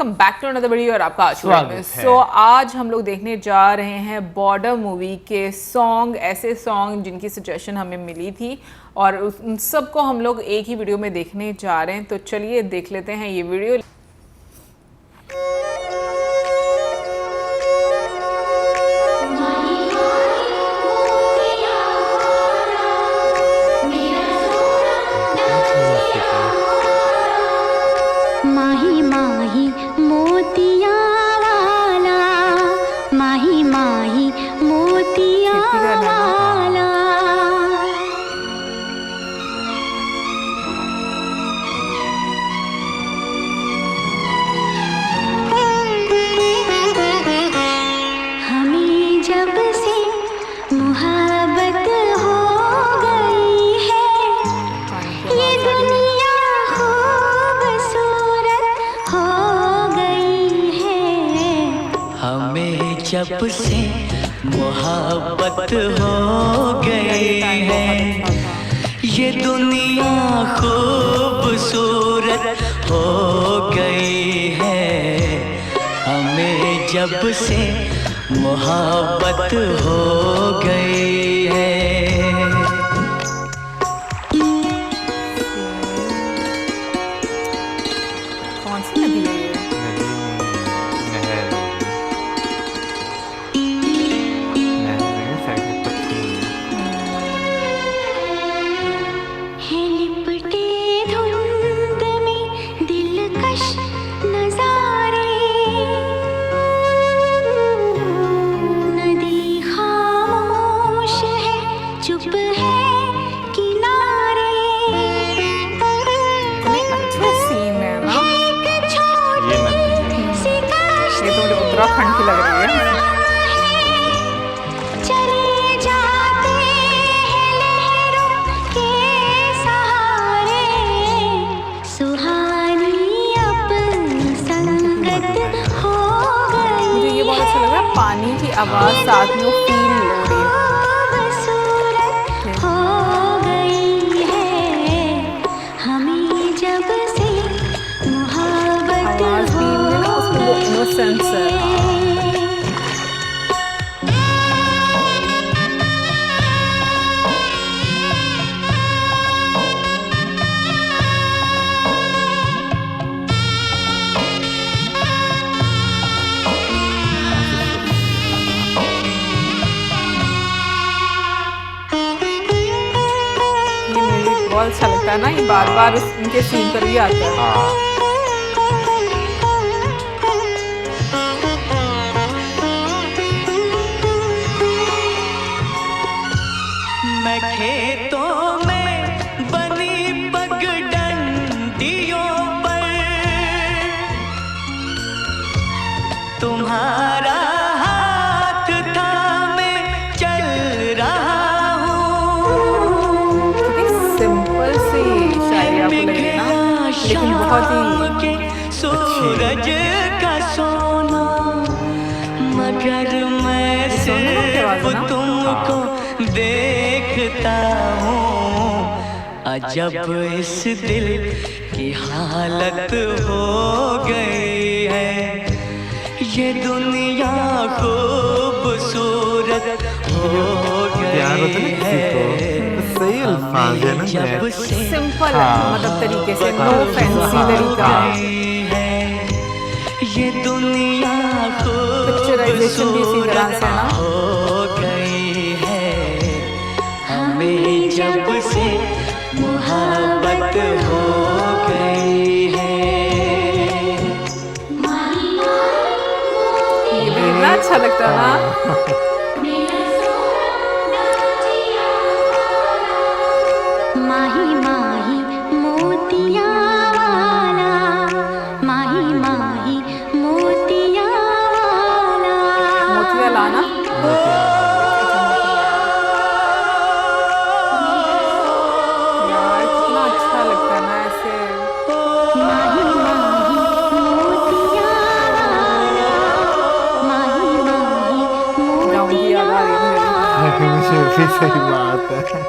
Welcome back to another video और आपका स्वागत है। सो आज हम लोग देखने जा रहे हैं बॉर्डर मूवी के सॉन्ग, ऐसे सॉन्ग जिनकी सजेशन हमें मिली थी और उन सबको हम लोग एक ही वीडियो में देखने जा रहे हैं। तो चलिए देख लेते हैं ये वीडियो। माही माही मोतिया वाला, माही माही मोतिया वाला। हमें जब से मोहब्बत हो गई है, ये दुनिया जब से मोहब्बत हो गई है, ये दुनिया खूबसूरत हो गई है। हमें जब से मोहब्बत हो गई है। कौन सी नदी है ये? उत्तराखंड की लग रही है। चले जाते हैं लहरों के सहारे, सुहानी अपनी संगत हो गई। मुझे ये बहुत अच्छा लग रहा है, पानी की आवाज साथ में फील हो रही है। हो गई है, हमें जब से मोहब्बत हो इनोसेंस है। ये म्यूजिक बहुत अच्छा लगता है ना, ये बार बार उनके सीन पर भी आता है। मैं खेतों में बनी पगडंडियों पर तुम्हारा हाथ थामे चल रहा हूँ। सिंपल सी शायरी आपको लगे ना, लेकिन बहुत ही सूरज का सोना, मगर मैं सिर्फ तुमको देखता हूँ। अजब इस दिल की हालत हो गई है, ये दुनिया खूबसूरत हो गई है। सही अल्फाज है ना, जब सिंपल मतलब तरीके से, नो फैंसी तरीका। ये दुनिया पिक्चराइजेशन भी इसी तरह से ना हो गई है। हमें जब से मोहब्बत हो गई है। ये भी इतना अच्छा लगता है ना। माही माही मोतिया वाला, माही माही मोतिया वाला। मोतिया लाना यार, कितना अच्छा लगता है ना ऐसे। माही माही मोतिया वाला, माही माही गाँव की याद आ रही है मुझे। मुझे भी सही बात है।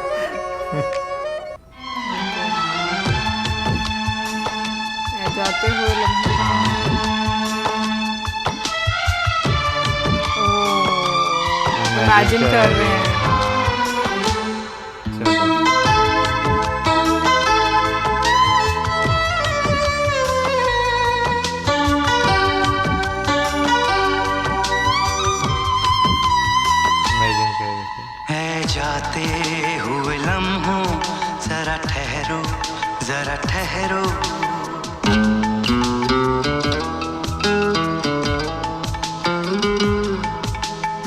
जाते हुए लम्हे इमेजिन कर रहे हैं। चलो। Imagine कर रहे थे। है जाते हुए लम्हों जरा ठहरो, जरा ठहरो।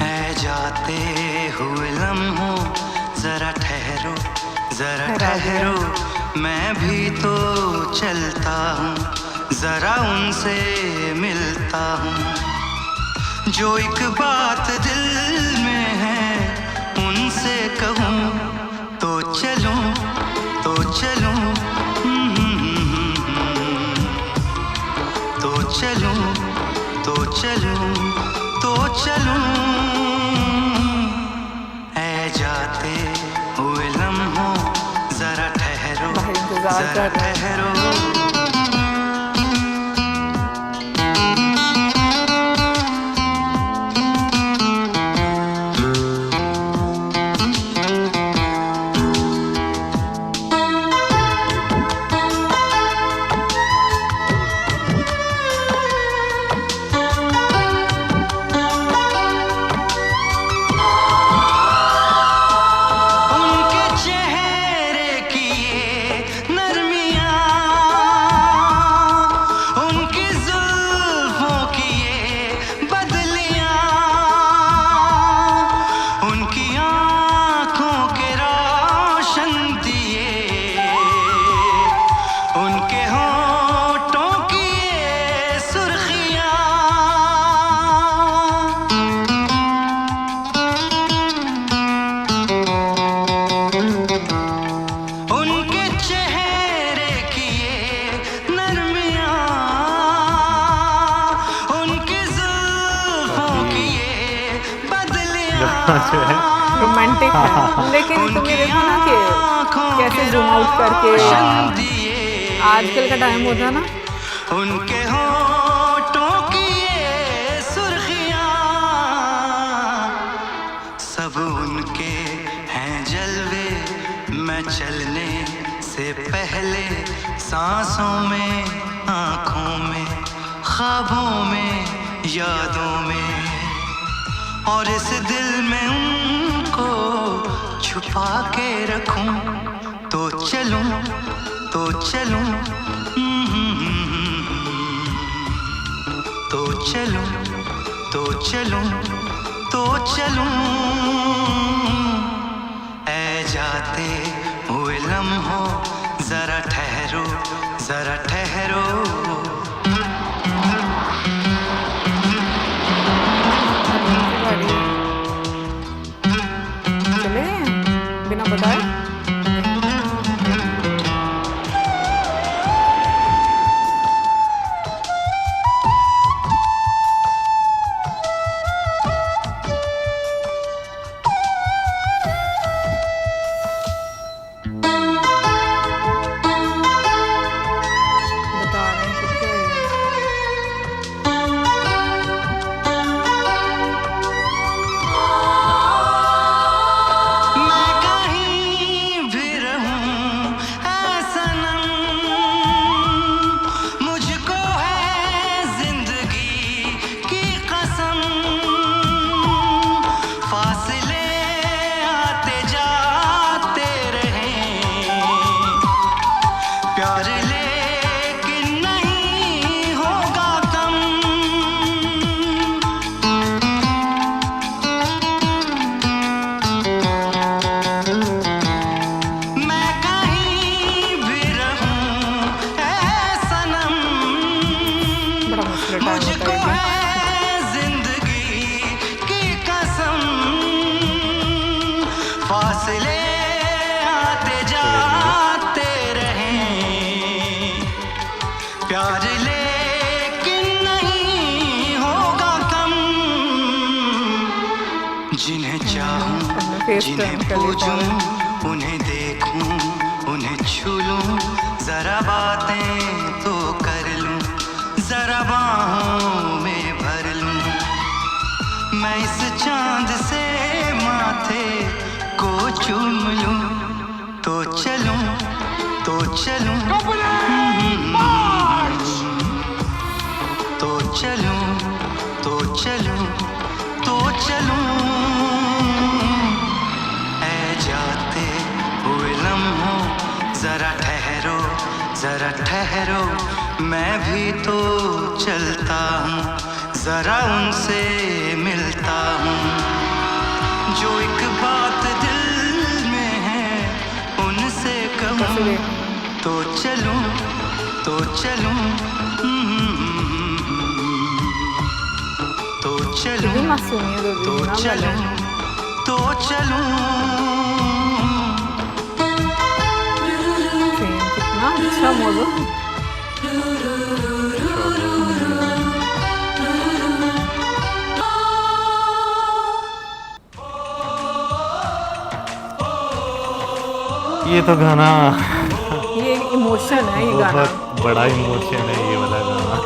है जाते हुए लम्हों जरा ठहरो, जरा ठहरो। मैं भी तो चलता हूँ, जरा उनसे मिलता हूँ। जो एक बात दिल में है उनसे कहूँ तो चलूँ, तो चलूँ, तो चलूँ, तो चलूँ, तो चलूँ। ऐ जाते हुए लम्हों जरा ठहरो, बाहर इंतजार जरा कर रहे हैं। ठहरो। उनके चेहरे की ये नरमियाँ, उनकी जुल्फों की ये बदलियाँ, उनकी आँखों के रोशन दिए, उनके होठों की ये सुर्खियाँ। उनके चेहरे की ये नरमियाँ, उनकी जुल्फों की ये बदलियाँ। रोमांटिक है, लेकिन तुम ये देखो ना कि कैसे जूम आउट करके आजकल का टाइम होता है ना। उनके होठों की ये सुर्खियाँ, सब उनके हैं जलवे। मैं चलने से पहले सांसों में, आँखों में, ख्वाबों में, यादों में, और इस दिल में उनको छुपा के रखूं तो चलूं, तो चलूं, तो चलूं, तो चलूं, तो चलूं। ऐ जाते हुए लम्हों जरा ठहरो, जरा ठहरो। चले गए बिना बताए। बता रहे हैं कि क्या है। मैं कहीं भी रहूं ऐ सनम, मुझको है जिंदगी की कसम। फासले आते जाते रहें, प्यार लेकिन नहीं होगा कम। मैं कहीं भी रहूं ऐ सनम, बड़ा मुश्किल टाइम मुझको होता है है जिंदगी की कसम। फासले आते जाते रहें, प्यार लेकिन नहीं होगा कम। जिन्हें चाहूं, अपने फेस जिन्हें टर्न कर लेता पूजूं, है। उन्हें देखूं, उन्हें छू लूं, जरा बातें तो कर लूं, जरा बाहों में भर लूं। मैं इस चांद से जरा ठहरो मैं भी तो चलता हूँ जरा उनसे मिलता हूँ जो एक बात दिल में है उनसे कहूँ तो चलूं तो चलूं तो चलूं तो चलूं तो चलूं कितना अच्छा मौजूद ये तो गाना ये इमोशन है, ये गाना बहुत बड़ा इमोशन है ये वाला गाना।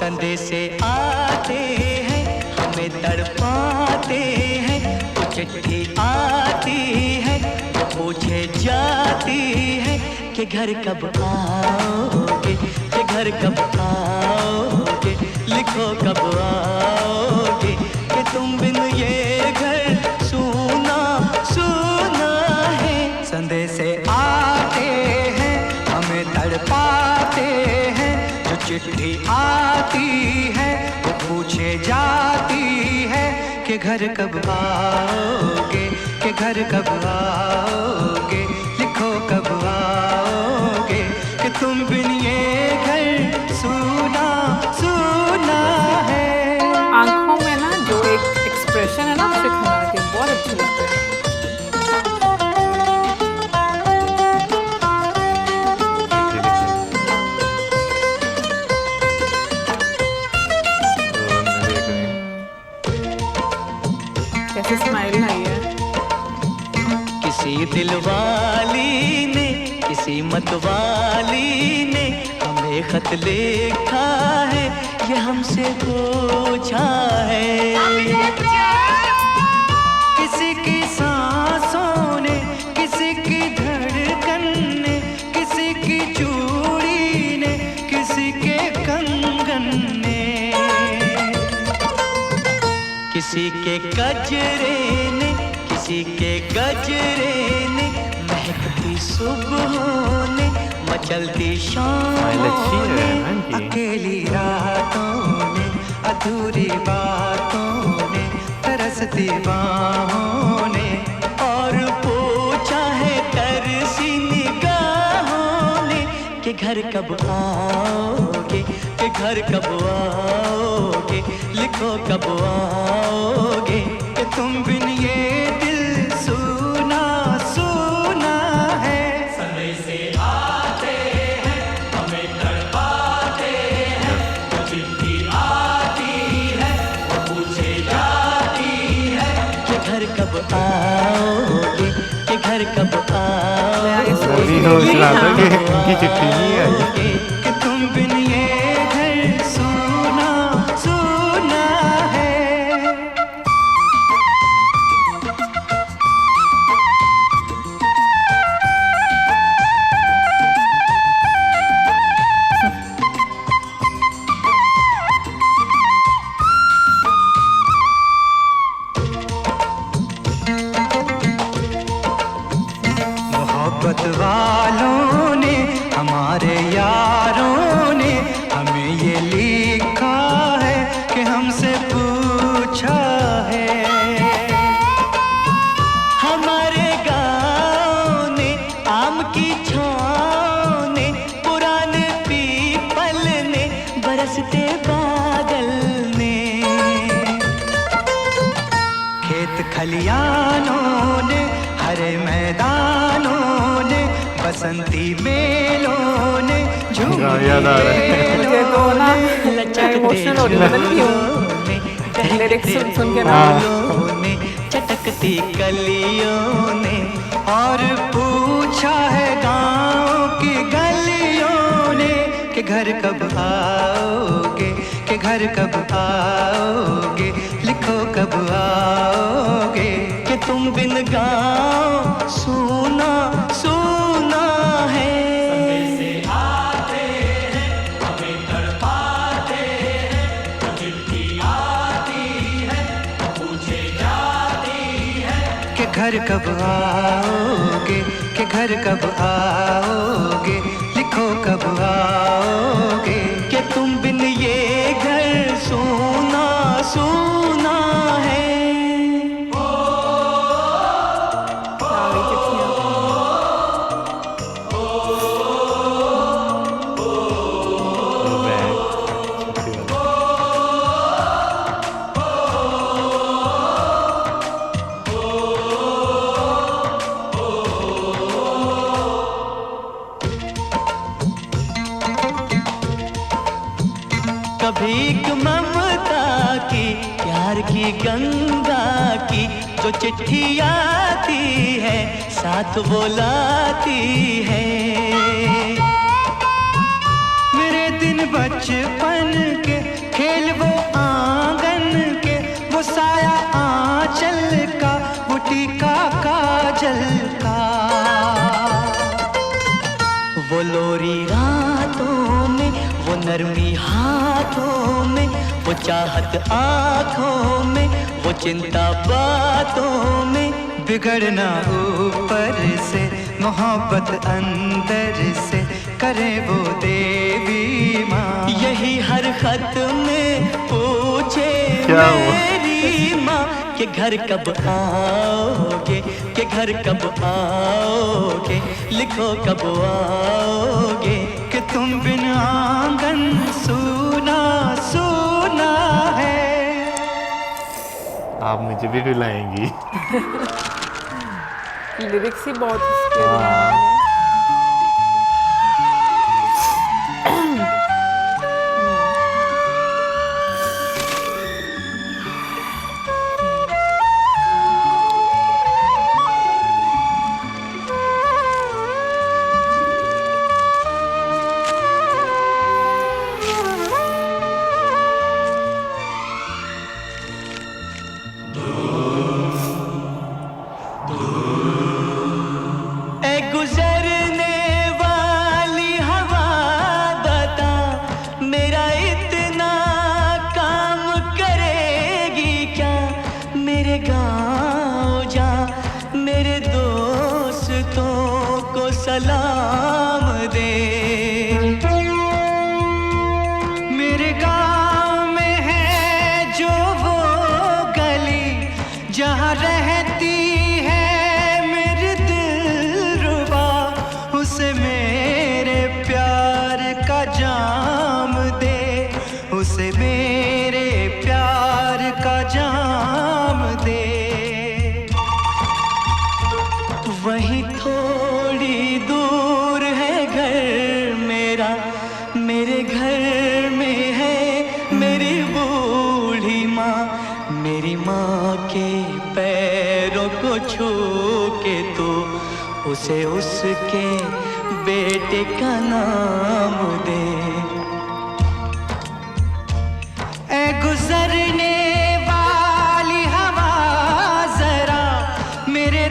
संदेशे आते हैं हमें तड़पाते हैं तो चिट्ठी आती है तो पूछे जाती है कि घर कब आओगे कि घर कब आओगे लिखो कब आओगे कि तुम बिन ये घर सूना सूना है। संदेशे आते हैं हमें तड़पाते हैं जो चिट्ठी आती है वो पूछे जाती है कि घर कब आओगे कि घर कब आओगे लिखो कब आओगे कि तुम बिन ये घर सूना सूना है। आंखों में ना जो एक एक्सप्रेशन है ना अक्षय खन्ना के, बहुत अच्छे लगते हैं। कैसे स्माइल आई है। किसी दिलवाली ने किसी मतवाली ने हमें खत लिखा है ये हमसे पूछा है किसी की सांसों ने किसी की धड़कन ने किसी की चूड़ी ने किसी के कंगन ने किसी के गजरे ने किसी के गजरे ने महकती सुबहों ने मचलती शामों ने अकेली रातों ने अधूरी बातों ने तरसती बाहों ने और पूछा है तरसी निगाहों ने कि घर कब आओगे कि घर कब आओगे लिखो कब आओगे कि तुम बिन ये दिल सूना सूना है। संदेशे आते हैं हमें तड़पाते हैं तो चिट्ठी आती है वो पूछे जाती है कि घर कब आओगे कि घर कब आओगे सोच रहा था कि उनकी चिट्ठी नहीं आई। कि तुम बिन ये घर सूना सूना है। मोहब्बत वालों ने हमारे यारों ने हमें ये लिखा है कि हमसे पूछा है हमारे गाँव ने आम की छाँव ने पुराने पीपल ने बरसते बादल ने खेत खलियानों ने हरे मैदानों ने बसंती मेलों ने याद आ रहा है। मुझे तो ना इमोशनल हो रही है, पता नहीं क्यों। लिरिक्स सुन के ना ने चटकती कलियों ने और पूछा है गाँव की गलियों ने कि घर कब आओगे कि घर कब आओगे लिखो कब आओगे तुम बिन गाओ सुना सुना है। कि घर कब आओगे, कि घर कब आओगे, लिखो कब आओगे, कि तुम बिन ये घर सोना सोना है। आ गई चिट्ठियाँ। कभी एक ममता की प्यार की गंगा की जो चिट्ठी आती है साथ वो लाती है। मेरे दिन बचपन के खेल वो आंगन के, वो साया आंचल का, वो टीका काजल का, वो लोरी रातों में, वो नरमी हाथों में, वो चाहत आँखों में, वो चिंता बातों में, बिगड़ना ऊपर से मोहब्बत अंदर से करे वो देवी माँ। यही हर खत में पूछे मेरी माँ कि घर कब आओगे, कि घर कब आओगे, लिखो कब आओगे, कि तुम बिन आंगन सूना सूना है। आप मुझे भी रुलाएंगी। लिरिक्स ही बहुत इसके दिमाग में। सलाम दे। मेरे गांव में है जो वो गली जहाँ रहती है मेरी दिलरुबा, उसे मेरे प्यार का जाम दे, उसे मेरे प्यार का जाम दे। वहीं थोड़ी दूर है घर मेरा, मेरे घर में है मेरी बूढ़ी माँ। मेरी माँ के पैरों को छू के तो उसे उसके बेटे का नाम दे। ऐ गुजरने वाली हवा जरा मेरे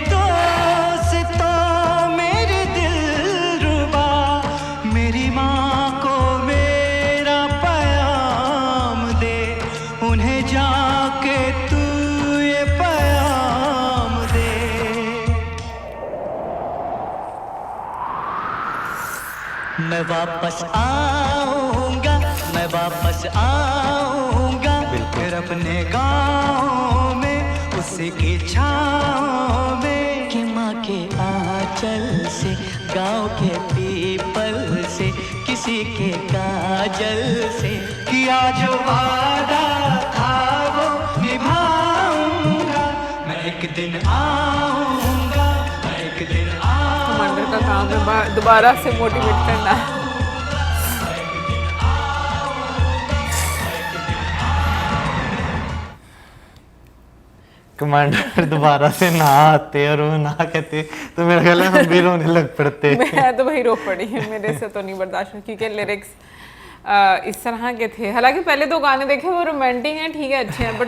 मैं वापस आऊंगा, मैं वापस आऊंगा फिर अपने गाँव में उसी की छाँव में। कि माँ के आंचल से, गाँव के पीपल से, किसी के काजल से किया जो वादा था वो निभाऊंगा। मैं एक दिन आऊंगा, मैं एक दिन कमांडर का काम है दोबारा से मोटिवेट करना। कमांडर दोबारा से ना आते और वो ना कहते तो मेरा ख्याल है हम भी रोने लग पड़ते। मैं तो वही रो पड़ी है, मेरे से तो नहीं बर्दाश्त हुआ, क्योंकि लिरिक्स इस तरह के थे। हालांकि पहले दो गाने देखे वो रोमांटिक हैं, ठीक है, अच्छे हैं, बट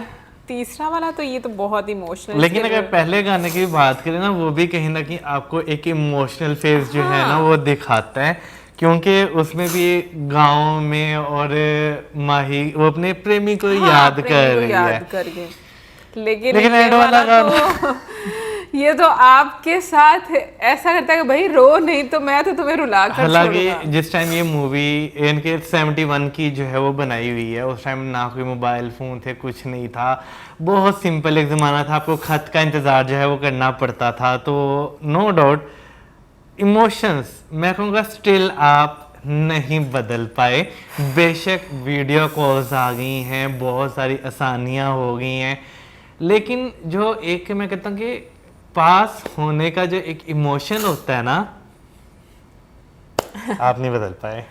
तीसरा वाला तो ये तो बहुत इमोशनल, लेकिन अगर पहले गाने की बात करें ना, वो भी कहीं ना कहीं आपको एक इमोशनल फेज जो है ना वो दिखाता है, क्योंकि उसमें भी गांव में और माही वो अपने प्रेमी को याद कर रही है। करके लेकिन लेकिन ये एंड वाला तो ये तो आपके साथ ऐसा करता है कि भाई रो नहीं तो मैं तो तुम्हें रुला कर हालांकि छोड़ूंगा। जिस टाइम ये मूवी इनके 71 की जो है वो बनाई हुई है, उस टाइम ना कोई मोबाइल फोन थे, कुछ नहीं था, बहुत सिंपल एक ज़माना था, आपको खत का इंतज़ार जो है वो करना पड़ता था। तो नो डाउट इमोशंस मैं कहूँगा स्टिल आप नहीं बदल पाए। बेशक वीडियो कॉल्स आ गई हैं, बहुत सारी आसानियाँ हो गई हैं, लेकिन जो एक मैं कहता हूँ कि पास होने का जो एक इमोशन होता है ना, आप नहीं बदल पाए।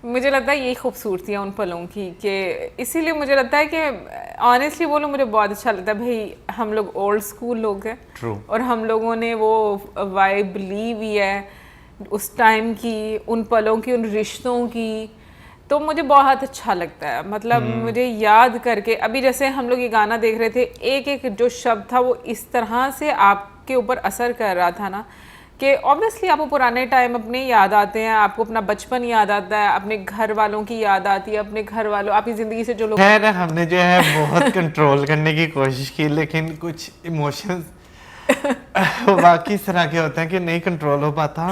मुझे लगता है यही खूबसूरती है उन पलों की, कि इसीलिए मुझे लगता है कि ऑनेस्टली बोलो मुझे बहुत अच्छा लगता है भाई, हम लोग ओल्ड स्कूल लोग हैं True. और हम लोगों ने वो वाइब ली हुई है उस टाइम की, उन पलों की, उन रिश्तों की, तो मुझे बहुत अच्छा लगता है। मतलब मुझे याद करके अभी जैसे हम लोग ये गाना देख रहे थे, एक एक जो शब्द था वो इस तरह से आपके ऊपर असर कर रहा था ना, कि ऑब्वियसली आपको पुराने टाइम अपने याद आते हैं, आपको अपना बचपन याद आता है, अपने घर वालों की याद आती है, अपने घर वालों, आपकी ज़िंदगी से जो लोग खैर हमने जो है बहुत कंट्रोल करने की कोशिश की, लेकिन कुछ इमोशंस बाकी इस तरह के होते हैं कि नहीं कंट्रोल हो पाता।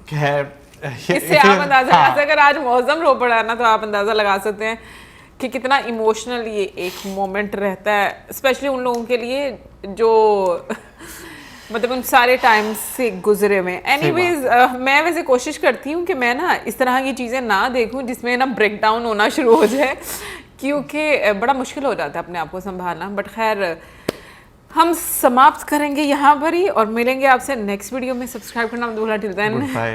खैर इससे आप अंदाजा अगर आज मौसम रो पड़ा है ना, तो आप अंदाज़ा लगा सकते हैं कि कितना इमोशनल ये एक मोमेंट रहता है, स्पेशली उन लोगों के लिए जो मतलब उन सारे टाइम से गुजरे हुए। एनीवेज मैं वैसे कोशिश करती हूँ कि मैं ना इस तरह की चीज़ें ना देखूँ जिसमें ना ब्रेक डाउन होना शुरू हो जाए, क्योंकि बड़ा मुश्किल हो जाता है अपने आप को संभालना। बट खैर हम समाप्त करेंगे यहाँ पर ही और मिलेंगे आपसे नेक्स्ट वीडियो में। सब्सक्राइब करना मत भूलना। Till then bye.